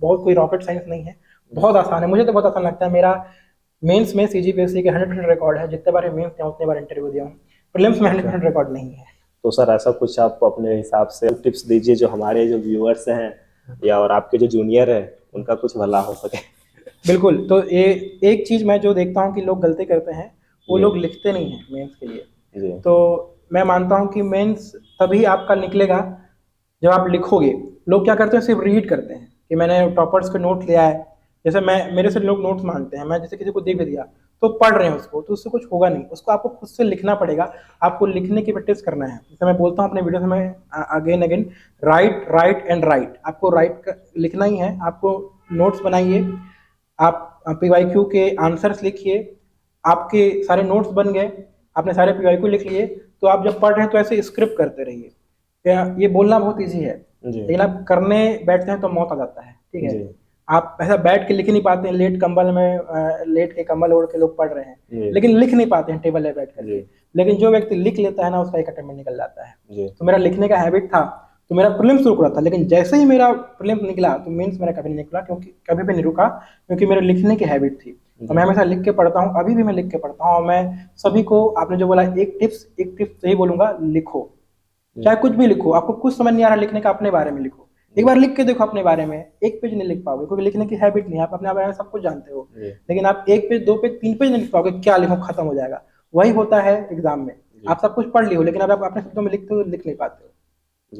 बहुत कोई rocket science नहीं है, बहुत आसान है। मुझे तो बहुत आसान लगता है। मेरा मेंस में सीजीपीएससी के 100% रिकॉर्ड है, जितने बार मेंस दिया उतने बार इंटरव्यू दिया हूँ। प्रीलिम्स में अच्छा। 100% रिकॉर्ड नहीं है। तो सर ऐसा कुछ आप अपने हिसाब से टिप्स दीजिए जो हमारे जो व्यूअर्स हैं या और आपके जो जूनियर है उनका कुछ भला हो सके। बिल्कुल। तो ये एक चीज़ मैं जो देखता हूँ कि लोग गलती करते हैं, वो जी लोग लिखते नहीं हैं मेंस के लिए। जी तो मैं मानता हूँ कि मेंस तभी आपका निकलेगा जब आप लिखोगे। लोग क्या करते हैं, सिर्फ रीड करते हैं कि मैंने टॉपर्स के नोट लिया है। जैसे मैं, मेरे से लोग नोट्स मांगते हैं, मैं जैसे किसी को दे भी दिया तो पढ़ रहे हैं उसको, तो उससे कुछ होगा नहीं। उसको आपको खुद से लिखना पड़ेगा। आपको लिखने की प्रैक्टिस करना है। जैसे मैं बोलता हूँ अपने वीडियो में again again, right right and right. आपको राइट लिखना ही है। आपको नोट्स बनाइए, आप पीवाईक्यू के आंसर्स लिखिए। आपके सारे नोट्स बन गए, आपने सारे पीवाईक्यू लिख लिए, तो आप जब पढ़ रहे हैं तो ऐसे स्क्रिप्ट करते रहिए। ये बोलना बहुत ईजी है, जी लेकिन आप करने बैठते हैं तो मौत आ जाता है। ठीक है। जी आप ऐसा बैठ के लिख ही नहीं पाते हैं, लेट कंबल में लेट के कंबल ओढ़ के लोग पढ़ रहे हैं, जी लेकिन लिख नहीं पाते हैं टेबल पे बैठ जी करके। लेकिन जो व्यक्ति लिख लेता है ना, उसका एक अटेम्प्ट में निकल जाता है। जी तो मेरा लिखने का हैबिट था, तो मेरा प्रीलिम्स रुक रहा था, लेकिन जैसे ही मेरा प्रीलिम्स निकला तो मेंस मेरा कभी नहीं निकला, क्योंकि कभी भी नहीं रुका, क्योंकि मेरे लिखने की हैबिट थी। तो जी मैं हमेशा लिख के पढ़ता हूँ, अभी भी मैं लिख के पढ़ता हूँ। और मैं सभी को, आपने जो बोला एक टिप्स यही बोलूंगा, लिखो। जी चाहे कुछ भी लिखो, आपको कुछ समझ नहीं आ रहा लिखने का, अपने बारे में लिखो। एक जी बार लिख के देखो अपने बारे में, एक पेज नहीं लिख पाओगे क्योंकि लिखने की हैबिट नहीं है। आप अपने बारे में सब कुछ जानते हो, जी लेकिन आप एक पेज, दो पेज, तीन पेज नहीं लिख पाओगे, क्या लिखो, खत्म हो जाएगा। वही होता है एग्जाम में। जी आप सब कुछ पढ़ लियो, लेकिन अब आप अपने शब्दों में लिखते हो, लिख नहीं पाते हो।